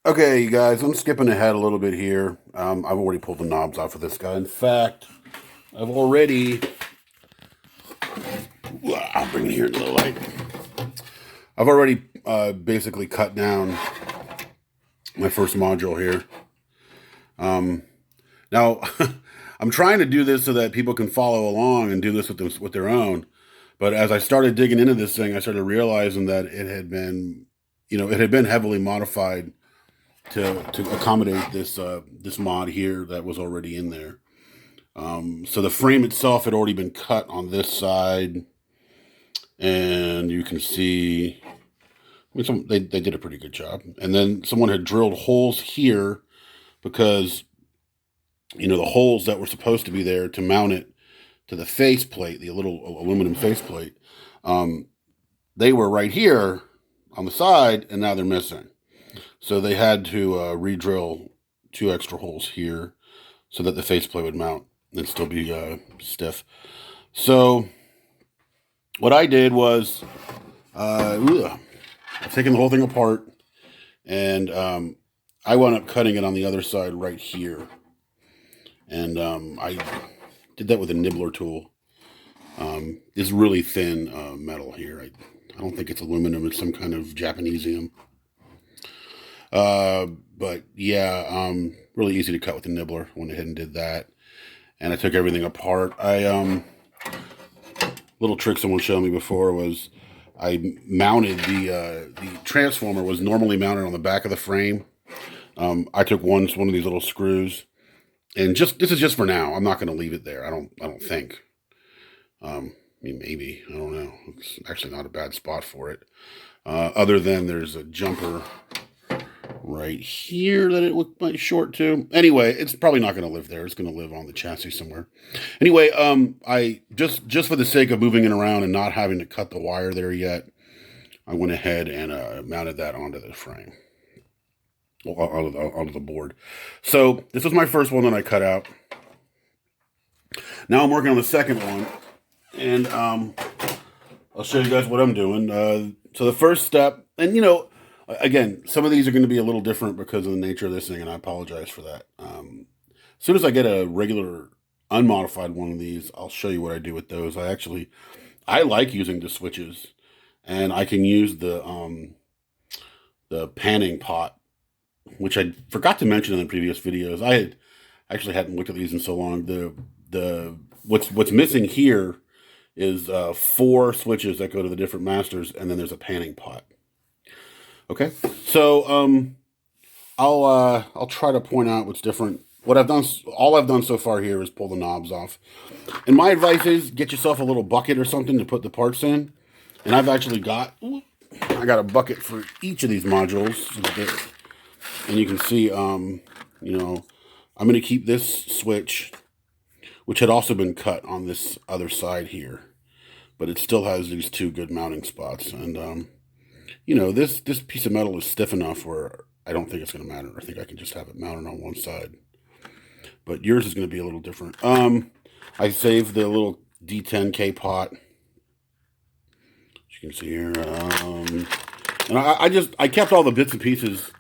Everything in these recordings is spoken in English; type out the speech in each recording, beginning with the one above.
Okay, you guys, I'm skipping ahead a little bit here. I've already pulled the knobs off of this guy. In fact, I've already... I'll bring it here into the light. I've already basically cut down my first module here. Now, I'm trying to do this so that people can follow along and do this with their own. But as I started digging into this thing, I started realizing that it had been, it had been heavily modified to accommodate this mod here that was already in there. So the frame itself had already been cut on this side, and you can see, they did a pretty good job. And then someone had drilled holes here because, the holes that were supposed to be there to mount it to the faceplate, the little aluminum faceplate, they were right here on the side, and now they're missing. So they had to re-drill 2 extra holes here so that the faceplate would mount and still be stiff. So what I did was I've taken the whole thing apart, and I wound up cutting it on the other side right here. And I did that with a nibbler tool. It's really thin metal here. I don't think it's aluminum. It's some kind of Japanesium. But yeah, really easy to cut with the nibbler. Went ahead and did that. And I took everything apart. Little trick someone showed me before was I mounted the transformer was normally mounted on the back of the frame. I took one of these little screws, and this is just for now. I'm not going to leave it there. I don't think. Maybe, I don't know. It's actually not a bad spot for it. Other than there's a jumper right here that it might short to. Anyway, it's probably not going to live there. It's going to live on the chassis somewhere. Anyway, I just for the sake of moving it around and not having to cut the wire there yet, I went ahead and mounted that onto the frame, onto the board. So this was my first one that I cut out. Now I'm working on the second one, and I'll show you guys what I'm doing. So the first step, and again, some of these are going to be a little different because of the nature of this thing, and I apologize for that. As soon as I get a regular, unmodified one of these, I'll show you what I do with those. I like using the switches, and I can use the panning pot, which I forgot to mention in the previous videos. I actually hadn't looked at these in so long. What's missing here is 4 switches that go to the different masters, and then there's a panning pot. Okay, so I'll try to point out what's different. What I've done, all I've done so far here is pull the knobs off. And my advice is get yourself a little bucket or something to put the parts in. And I've actually got a bucket for each of these modules. And you can see, I'm going to keep this switch, which had also been cut on this other side here, but it still has these 2 good mounting spots. And this piece of metal is stiff enough where I don't think it's going to matter. I think I can just have it mounted on one side. But yours is going to be a little different. I saved the little D10K pot, as you can see here. And I kept all the bits and pieces.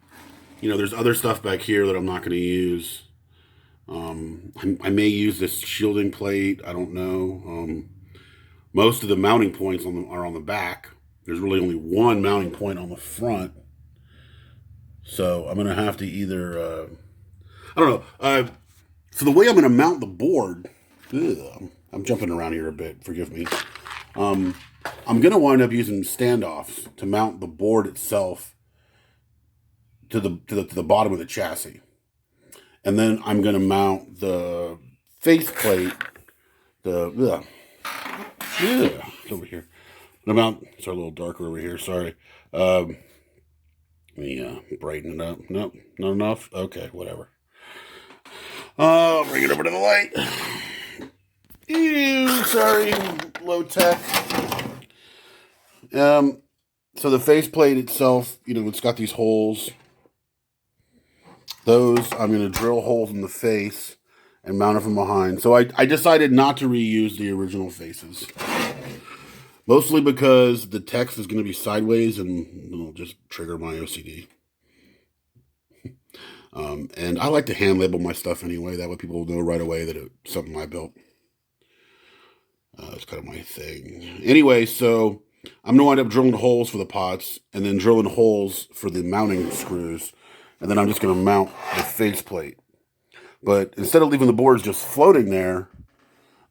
There's other stuff back here that I'm not going to use. I may use this shielding plate. I don't know. Most of the mounting points are on the back. There's really only one mounting point on the front. So I'm going to have to either, I don't know. So the way I'm going to mount the board, I'm jumping around here a bit, forgive me. I'm going to wind up using standoffs to mount the board itself to the bottom of the chassis. And then I'm going to mount the faceplate, it's over here. It's a little darker over here, sorry. Let me brighten it up. Nope, not enough? Okay, whatever. I'll bring it over to the light. Ew, sorry, low tech. So the faceplate itself, it's got these holes. Those, I'm going to drill holes in the face and mount it from behind. So I decided not to reuse the original faces. Mostly because the text is going to be sideways and it'll just trigger my OCD. And I like to hand label my stuff anyway. That way people know right away that it's something I built. It's kind of my thing. Anyway, so I'm going to wind up drilling holes for the pots and then drilling holes for the mounting screws. And then I'm just going to mount the faceplate. But instead of leaving the boards just floating there,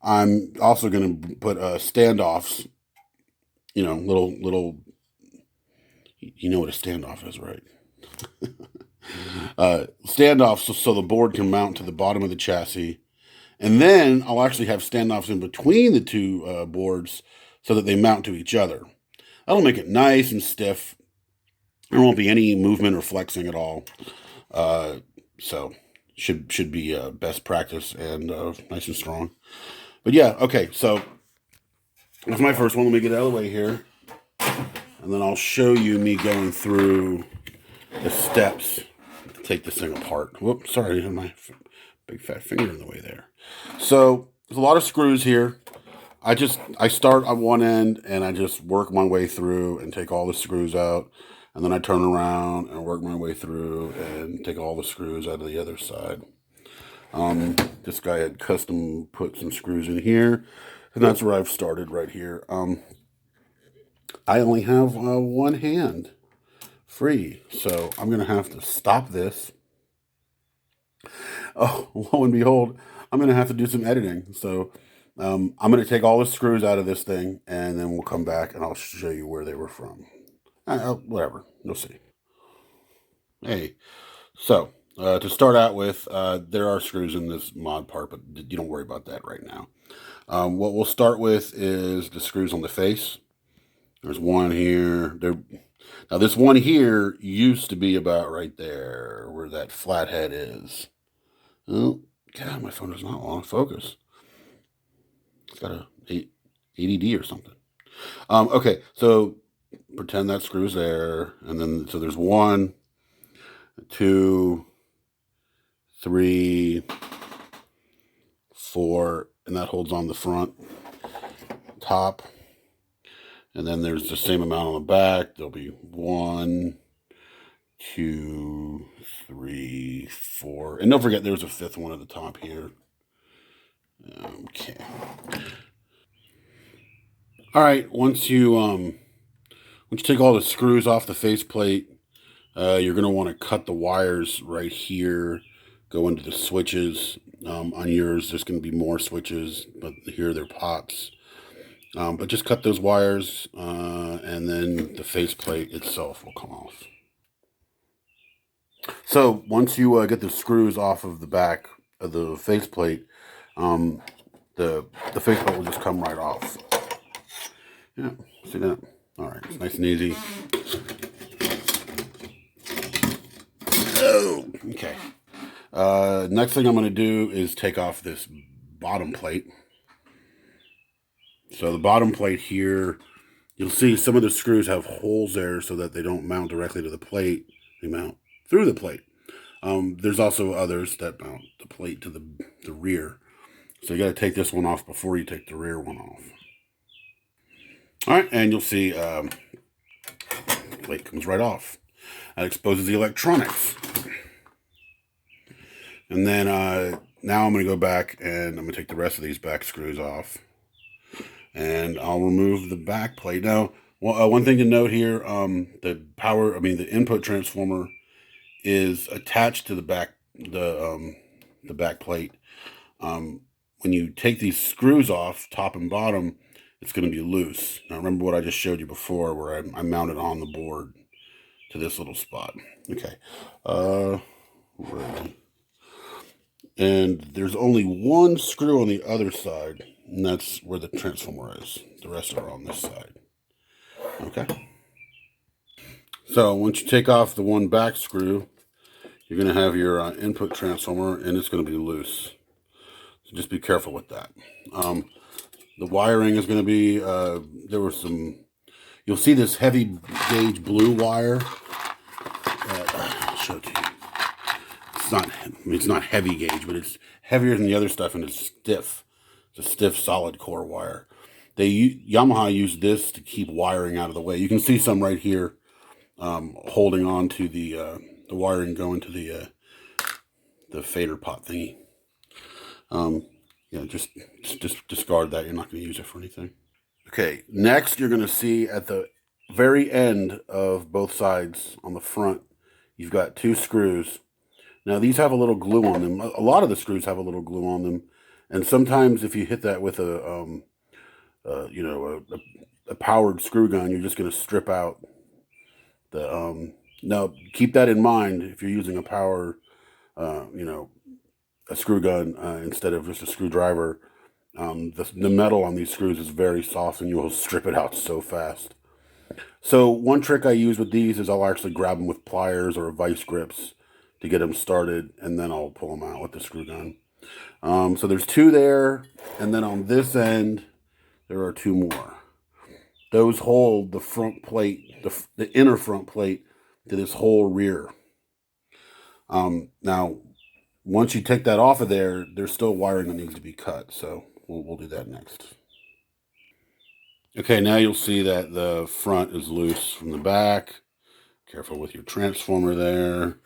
I'm also going to put standoffs, you know, little, you know what a standoff is, right? Standoffs so the board can mount to the bottom of the chassis. And then I'll actually have standoffs in between the two boards so that they mount to each other. That'll make it nice and stiff. There won't be any movement or flexing at all. So should be best practice and nice and strong. But yeah, okay, so that's my first one. Let me get out of the way here. And then I'll show you me going through the steps to take this thing apart. Whoops, sorry, I have my big fat finger in the way there. So there's a lot of screws here. I start on one end and I just work my way through and take all the screws out. And then I turn around and work my way through and take all the screws out of the other side. This guy had custom put some screws in here, and that's where I've started right here. I only have one hand free, so I'm going to have to stop this. Oh, lo and behold, I'm going to have to do some editing. So I'm going to take all the screws out of this thing, and then we'll come back and I'll show you where they were from. Whatever, you'll see. Hey, so to start out with, there are screws in this mod part, but you don't worry about that right now. What we'll start with is the screws on the face. There's one here. Now this one here used to be about right there where that flathead is. Oh, God, my phone does not want to focus. It's got a ADD or something. Okay, so pretend that screw's there, and then so there's 1, 2, 3, 4, and that holds on the front top. And then there's the same amount on the back. There'll be 1, 2, 3, 4, and don't forget there's a 5th one at the top here. Okay. All right. Once you take all the screws off the faceplate, you're going to want to cut the wires right here, go into the switches. On yours, there's going to be more switches, but here they're pots. But just cut those wires, and then the faceplate itself will come off. So once you get the screws off of the back of the faceplate, the faceplate will just come right off. Yeah, see that? All right, it's nice and easy. Oh, okay. Next thing I'm going to do is take off this bottom plate. So the bottom plate here, you'll see some of the screws have holes there so that they don't mount directly to the plate. They mount through the plate. There's also others that mount the plate to the rear. So you got to take this one off before you take the rear one off. All right, and you'll see the plate comes right off. That exposes the electronics. And then now I'm going to go back and I'm going to take the rest of these back screws off. And I'll remove the back plate. Now, one thing to note here, the input transformer is attached to the back plate. When you take these screws off, top and bottom, it's going to be loose. Now, remember what I just showed you before, where I mounted on the board to this little spot. Okay. And there's only one screw on the other side, and that's where the transformer is. The rest are on this side. Okay. So once you take off the one back screw, you're going to have your input transformer, and it's going to be loose. So just be careful with that. The wiring is going to be, you'll see this heavy gauge blue wire. I'll show it to you. It's not heavy gauge, but it's heavier than the other stuff, and it's stiff. It's a stiff, solid core wire. Yamaha used this to keep wiring out of the way. You can see some right here holding on to the wiring going to the fader pot thingy. Yeah, just discard that. You're not going to use it for anything. Okay, next you're going to see at the very end of both sides on the front, you've got 2 screws. Now these have a little glue on them. A lot of the screws have a little glue on them, and sometimes if you hit that with a you know, a powered screw gun, you're just going to strip out the. Now keep that in mind if you're using a power, you know, a screw gun instead of just a screwdriver. The metal on these screws is very soft, and you'll strip it out so fast. So one trick I use with these is I'll actually grab them with pliers or vice grips to get them started, and then I'll pull them out with the screw gun. So there's 2 there, and then on this end, there are 2 more. Those hold the front plate, the inner front plate, to this whole rear. Now, once you take that off of there, there's still wiring that needs to be cut, so we'll do that next. Okay, now you'll see that the front is loose from the back. Careful with your transformer there.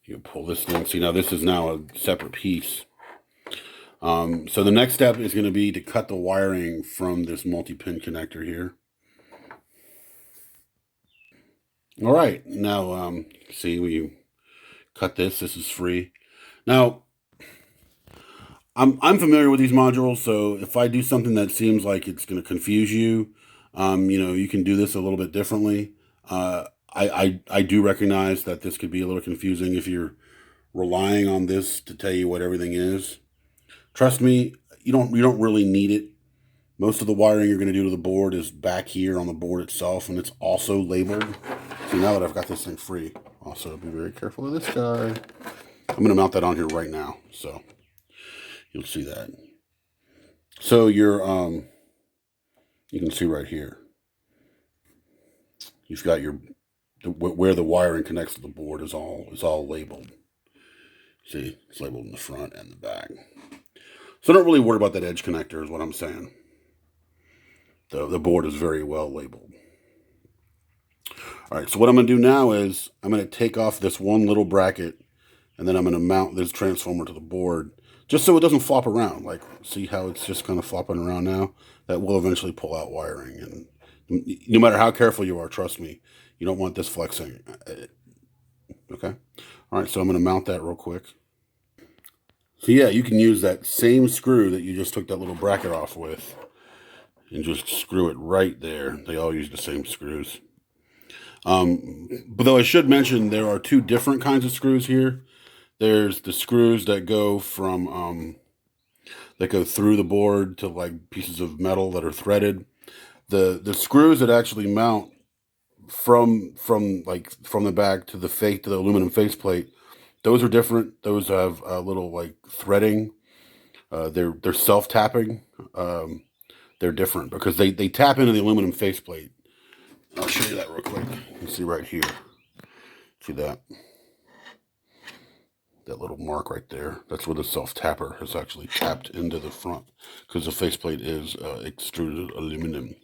You pull this thing. See, now this is now a separate piece. So the next step is going to be to cut the wiring from this multi-pin connector here. All right, now see when you cut this is free. Now I'm familiar with these modules, so if I do something that seems like it's going to confuse you, you know, you can do this a little bit differently. I do recognize that this could be a little confusing if you're relying on this to tell you what everything is. Trust me, you don't really need it. Most of the wiring you're going to do to the board is back here on the board itself, and it's also labeled. See, now that I've got this thing free, also be very careful of this guy. I'm going to mount that on here right now, so you'll see that. So you're you can see right here, you've got your where the wiring connects to the board is all labeled. See, it's labeled in the front and the back. So don't really worry about that edge connector is what I'm saying. The board is very well labeled. All right, so what I'm going to do now is I'm going to take off this one little bracket, and then I'm going to mount this transformer to the board, just so it doesn't flop around. Like, see how it's just kind of flopping around now? That will eventually pull out wiring. And no matter how careful you are, trust me, you don't want this flexing. Okay? All right, so I'm going to mount that real quick. So yeah, you can use that same screw that you just took that little bracket off with and just screw it right there. They all use the same screws. But though I should mention there are 2 different kinds of screws here. There's the screws that go from that go through the board to like pieces of metal that are threaded. The screws that actually mount from the back to the aluminum faceplate, those are different. Those have a little like threading. They're self-tapping. They're different because they tap into the aluminum faceplate. I'll show you that real quick. You can see right here. See that? That little mark right there. That's where the self-tapper has actually tapped into the front because the faceplate is extruded aluminum.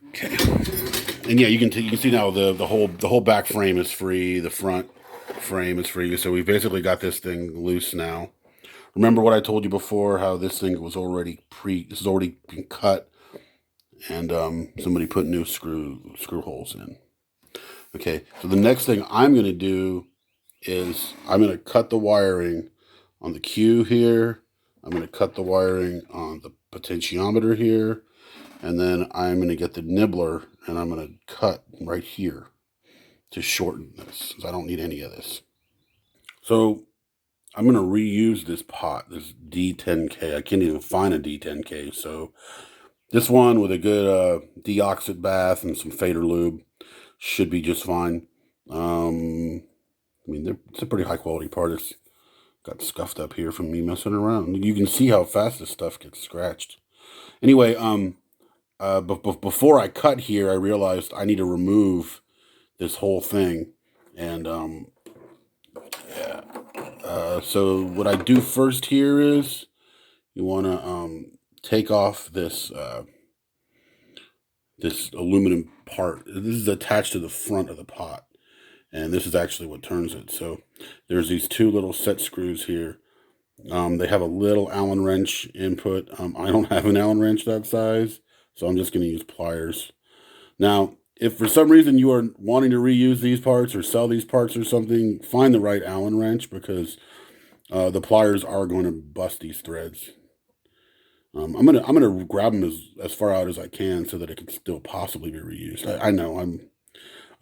Okay. And yeah, you can see now the whole back frame is free. The front frame is free. So we basically got this thing loose now. Remember what I told you before? How this thing was already this has already been cut, and somebody put new screw holes in. Okay. So the next thing I'm going to do is I'm going to cut the wiring on the Q here. I'm going to cut the wiring on the potentiometer here. And then I'm going to get the nibbler and I'm going to cut right here to shorten this, because I don't need any of this. So I'm going to reuse this pot, this D10K. I can't even find a D10K. So this one with a good deoxit bath and some fader lube should be just fine. I mean, it's a pretty high quality part. It's got scuffed up here from me messing around. You can see how fast this stuff gets scratched. Anyway, but before I cut here, I realized I need to remove this whole thing. And yeah. So what I do first here is you want to take off this this aluminum part. This is attached to the front of the pot. and this is actually what turns it. So there's these two little set screws here. They have a little Allen wrench input. I don't have an Allen wrench that size, so I'm just going to use pliers. Now, if for some reason you are wanting to reuse these parts or sell these parts or something, find the right Allen wrench, because the pliers are going to bust these threads. I'm gonna grab them as far out as I can so that it can still possibly be reused. I know I'm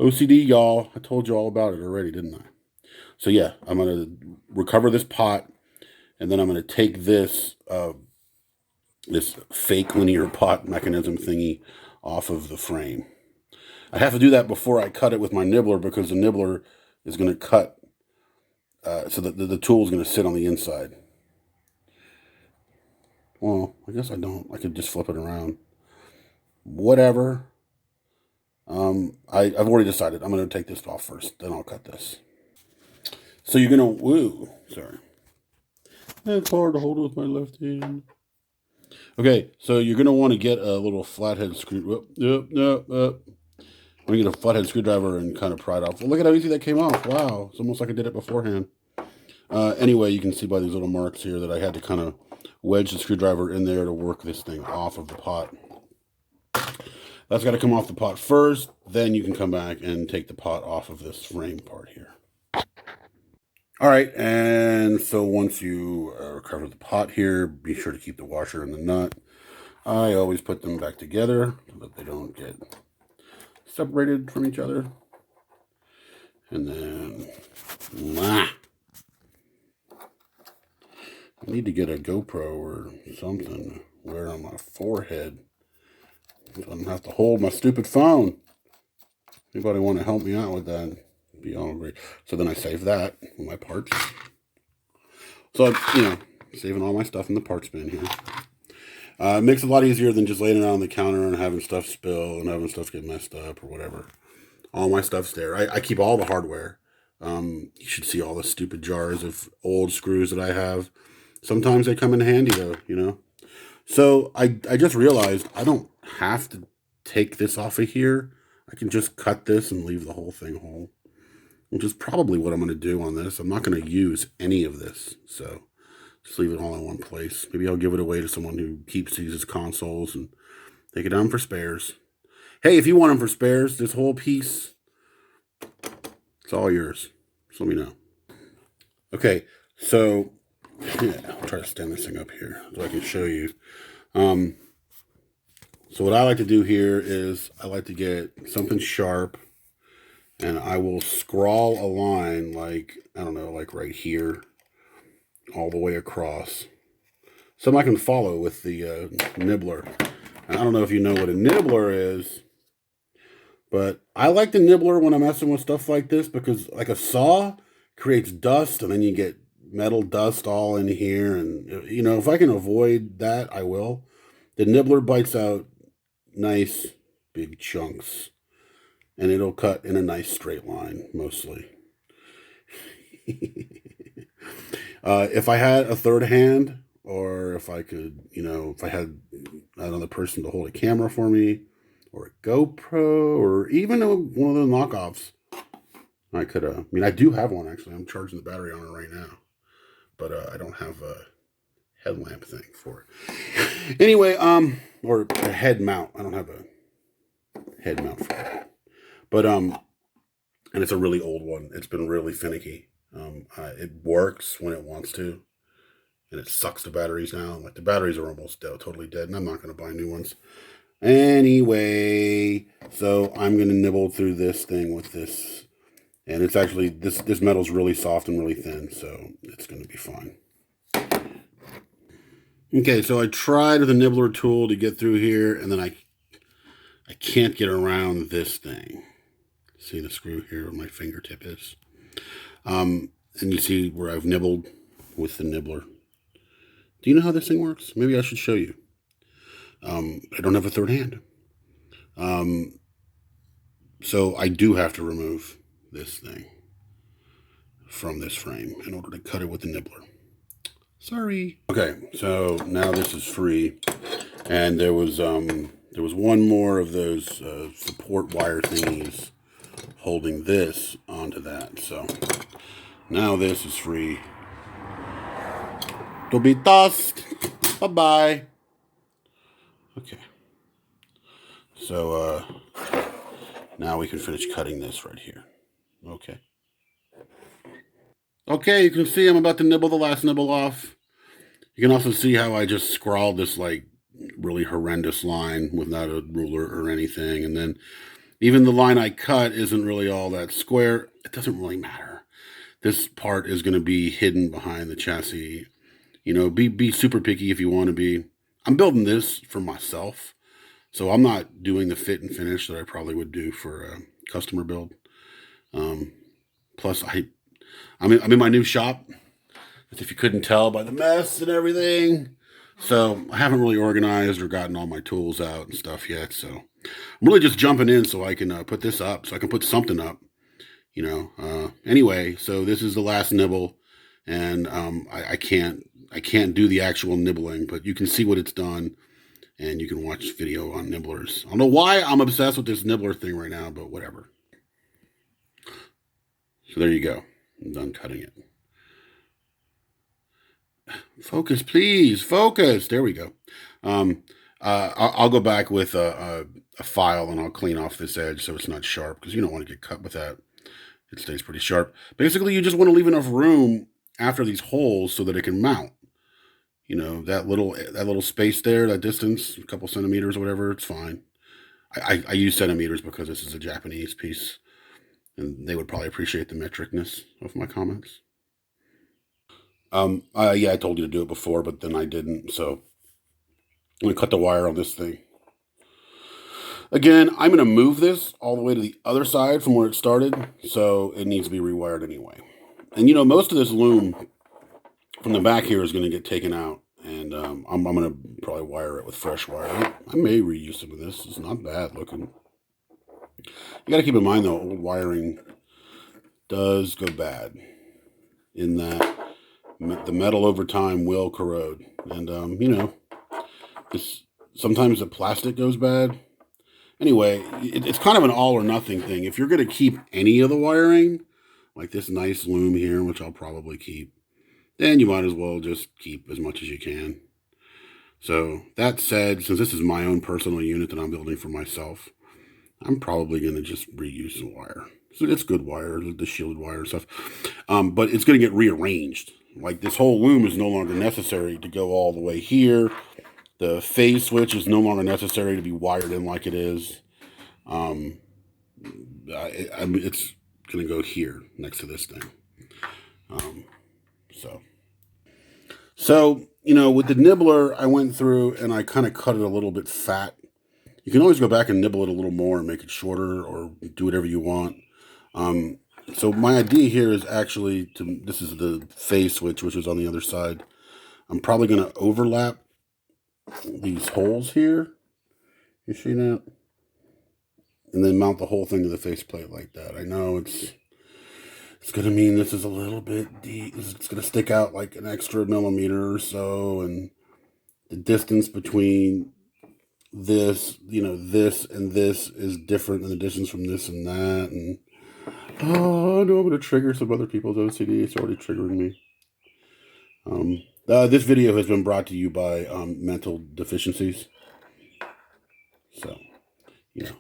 OCD, y'all. I told you all about it already, didn't I? So yeah, I'm gonna recover this pot, and then I'm gonna take this this fake linear pot mechanism thingy off of the frame. I have to do that before I cut it with my nibbler, because the nibbler is going to cut so that the tool is going to sit on the inside. Well, I guess I don't. I could just flip it around. Whatever. I've already decided. I'm going to take this off first, then I'll cut this. So you're going to... Sorry. It's hard to hold with my left hand. Okay, so you're going to want to get a little flathead screw... I'm going to get a flathead screwdriver and kind of pry it off. Well, look at how easy that came off. Wow, it's almost like I did it beforehand. Anyway, you can see by these little marks here that I had to kind of wedge the screwdriver in there to work this thing off of the pot. That's got to come off the pot first, then you can come back and take the pot off of this frame part here. All right, and so once you recover the pot here, be sure to keep the washer and the nut. I always put them back together so that they don't get separated from each other. And then I need to get a GoPro or something to wear on my forehead so I don't have to hold my stupid phone. Anybody want to help me out with that? It'd be all great. So then I save that with my parts. So saving all my stuff in the parts bin here. It makes it a lot easier than just laying it out on the counter and having stuff spill and having stuff get messed up or whatever. All my stuff's there. I keep all the hardware. You should see all the stupid jars of old screws that I have. Sometimes they come in handy though, So I just realized I don't have to take this off of here. I can just cut this and leave the whole thing whole, which is probably what I'm going to do on this. I'm not going to use any of this, so just leave it all in one place. Maybe I'll give it away to someone who keeps these as consoles and take it down for spares. Hey, if you want them for spares, this whole piece, it's all yours. Just let me know. Okay, so I'll try to stand this thing up here so I can show you. So what I like to do here is I like to get something sharp, and I will scrawl a line like, I don't know, like right here, all the way across. Something I can follow with the nibbler. And I don't know if you know what a nibbler is, but I like the nibbler when I'm messing with stuff like this, because like a saw creates dust, and then you get metal dust all in here. And, if I can avoid that, I will. The nibbler bites out nice big chunks, and it'll cut in a nice straight line, mostly. If I had a third hand, or if I could, if I had another person to hold a camera for me, or a GoPro, or even one of the knockoffs, I could, I do have one, actually. I'm charging the battery on it right now, but I don't have a headlamp thing for it. Anyway, or a head mount. I don't have a head mount for it. But, and it's a really old one. It's been really finicky. It works when it wants to, and it sucks the batteries now. Like, the batteries are almost totally dead, and I'm not going to buy new ones. Anyway, so I'm going to nibble through this thing with this, and it's actually, this metal's really soft and really thin, so it's going to be fine. Okay, so I tried with a nibbler tool to get through here, and then I can't get around this thing. See the screw here where my fingertip is. And you see where I've nibbled with the nibbler. Do you know how this thing works? Maybe I should show you. I don't have a third hand. So I do have to remove this thing from this frame in order to cut it with the nibbler. Sorry. Okay, so now this is free, and there was one more of those support wire thingies holding this onto that. So now this is free to be tossed. Bye-bye. Okay. So now we can finish cutting this right here. Okay. Okay, you can see I'm about to nibble the last nibble off. You can also see how I just scrawled this like really horrendous line without a ruler or anything. And then even the line I cut isn't really all that square. It doesn't really matter. This part is going to be hidden behind the chassis. You know, be super picky if you want to be. I'm building this for myself, so I'm not doing the fit and finish that I probably would do for a customer build. Plus, I'm in my new shop, as if you couldn't tell by the mess and everything. So I haven't really organized or gotten all my tools out and stuff yet. So I'm really just jumping in so I can put this up, so I can put something up. You know. Anyway, so this is the last nibble, and I can't do the actual nibbling, but you can see what it's done, and you can watch video on nibblers. I don't know why I'm obsessed with this nibbler thing right now, but whatever. So there you go. I'm done cutting it. Focus, please. Focus. There we go. I'll go back with a file, and I'll clean off this edge so it's not sharp, because you don't want to get cut with that. It stays pretty sharp. Basically, you just want to leave enough room after these holes so that it can mount. You know, that little space there, that distance, a couple centimeters or whatever, it's fine. I use centimeters because this is a Japanese piece, and they would probably appreciate the metricness of my comments. Yeah, I told you to do it before, but then I didn't, so I'm going to cut the wire on this thing. Again, I'm going to move this all the way to the other side from where it started, so it needs to be rewired anyway. And, you know, most of this loom from the back here is going to get taken out, and I'm going to probably wire it with fresh wire. I may reuse some of this. It's not bad looking. You got to keep in mind, though, old wiring does go bad in that the metal over time will corrode. And, you know, sometimes the plastic goes bad. Anyway, it's kind of an all or nothing thing. If you're going to keep any of the wiring, like this nice loom here, which I'll probably keep, then you might as well just keep as much as you can. So that said, since this is my own personal unit that I'm building for myself, I'm probably going to just reuse the wire. So it's good wire, the shielded wire and stuff. But it's going to get rearranged. Like this whole loom is no longer necessary to go all the way here. The phase switch is no longer necessary to be wired in like it is. It's going to go here next to this thing. So, you know, with the nibbler, I went through and I kind of cut it a little bit fat. You can always go back and nibble it a little more and make it shorter or do whatever you want. So my idea here is actually this is the phase switch, which is on the other side. I'm probably going to overlap these holes here. You see that? And then mount the whole thing to the faceplate like that. I know it's going to mean this is a little bit deep. It's going to stick out like an extra millimeter or so. And the distance between this, you know, this and this is different than the distance from this and that. And oh, I know I'm going to trigger some other people's OCD. It's already triggering me. This video has been brought to you by mental deficiencies. So, you know.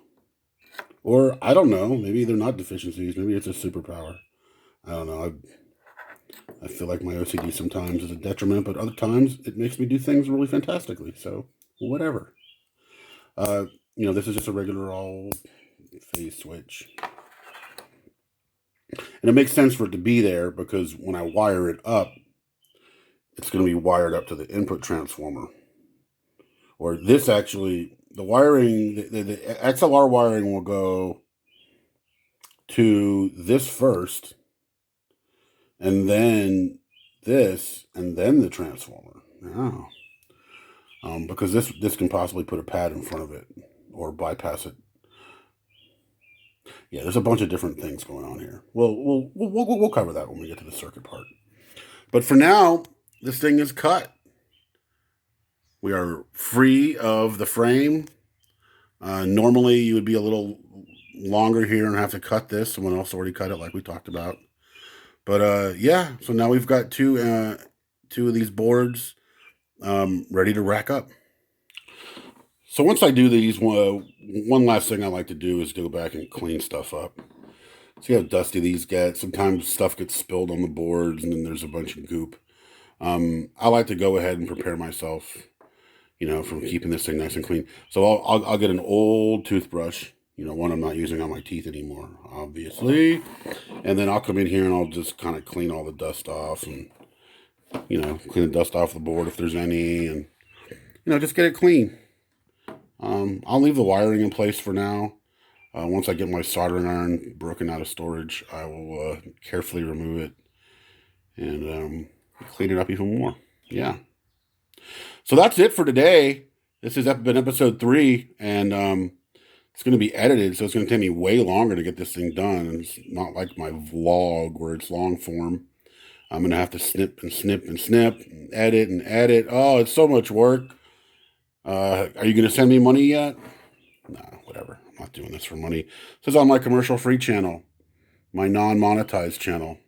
Or, I don't know, maybe they're not deficiencies. Maybe it's a superpower. I don't know. I feel like my OCD sometimes is a detriment, but other times it makes me do things really fantastically. So, whatever. You know, this is just a regular old phase switch. And it makes sense for it to be there because when I wire it up, it's going to be wired up to the input transformer. Or this actually, the wiring, the XLR wiring will go to this first, and then this, and then the transformer. Oh. Because this can possibly put a pad in front of it or bypass it. Yeah, there's a bunch of different things going on here. We'll cover that when we get to the circuit part. But for now, this thing is cut. We are free of the frame. Normally, you would be a little longer here and have to cut this. Someone else already cut it like we talked about. But yeah, so now we've got two of these boards ready to rack up. So once I do these, one last thing I like to do is go back and clean stuff up. See how dusty these get. Sometimes stuff gets spilled on the boards and then there's a bunch of goop. I like to go ahead and prepare myself, from keeping this thing nice and clean. So I'll get an old toothbrush, one I'm not using on my teeth anymore, obviously. And then I'll come in here and I'll just kind of clean all the dust off and, clean the dust off the board if there's any, and, just get it clean. I'll leave the wiring in place for now. Once I get my soldering iron broken out of storage, I will carefully remove it and clean it up even more. Yeah. So that's it for today. This has been episode 3, and it's going to be edited, so it's going to take me way longer to get this thing done. It's not like my vlog where it's long form. I'm going to have to snip and snip and snip and edit and edit. Oh, it's so much work. Are you going to send me money yet? Nah, whatever. I'm not doing this for money. This is on my commercial-free channel, my non-monetized channel.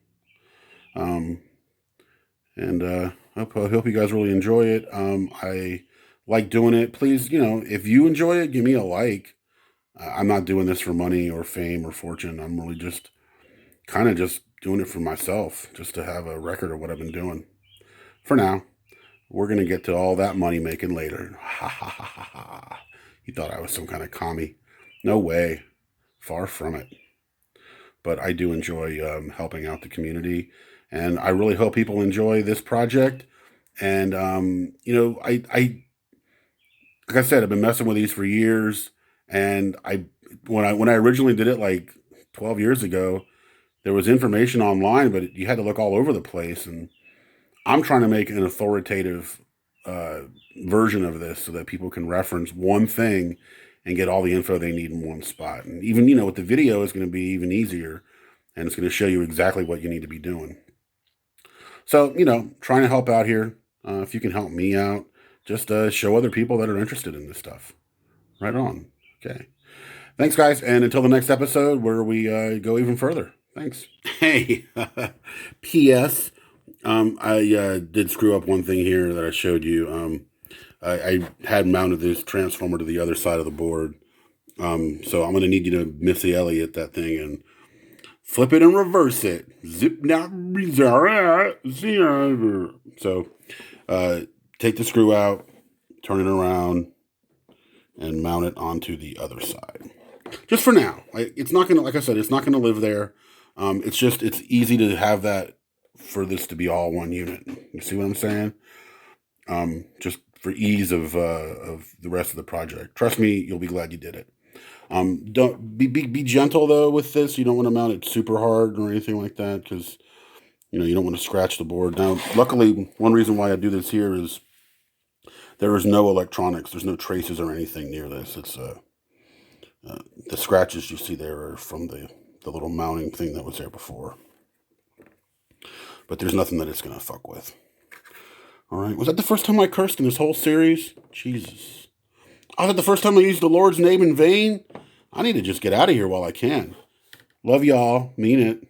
I hope you guys really enjoy it. I like doing it. Please, if you enjoy it, give me a like. I'm not doing this for money or fame or fortune. I'm really just kind of just doing it for myself, just to have a record of what I've been doing. For now, we're going to get to all that money making later. Ha ha ha ha ha. You thought I was some kind of commie. No way. Far from it. But I do enjoy helping out the community. And I really hope people enjoy this project. And, like I said, I've been messing with these for years. And when I originally did it like 12 years ago, there was information online, but you had to look all over the place. And I'm trying to make an authoritative version of this so that people can reference one thing and get all the info they need in one spot. And even, with the video, it's going to be even easier. And it's going to show you exactly what you need to be doing. So, trying to help out here. If you can help me out, just show other people that are interested in this stuff. Right on. Okay. Thanks, guys. And until the next episode where we go even further. Thanks. Hey, P.S. I did screw up one thing here that I showed you. I had mounted this transformer to the other side of the board. So I'm going to need you to Missy Elliott that thing and flip it and reverse it. Zip now. So take the screw out, turn it around, and mount it onto the other side. Just for now. It's not going to, like I said, it's not going to live there. It's easy to have that for this to be all one unit. You see what I'm saying? Just for ease of the rest of the project. Trust me, you'll be glad you did it. Don't be gentle though with this. You don't want to mount it super hard or anything like that because you don't want to scratch the board. Now, luckily, one reason why I do this here is there is no electronics. There's no traces or anything near this. It's the scratches you see there are from the little mounting thing that was there before. But there's nothing that it's gonna fuck with. All right. Was that the first time I cursed in this whole series? Jesus. Was that the first time I used the Lord's name in vain? I need to just get out of here while I can. Love y'all. Mean it.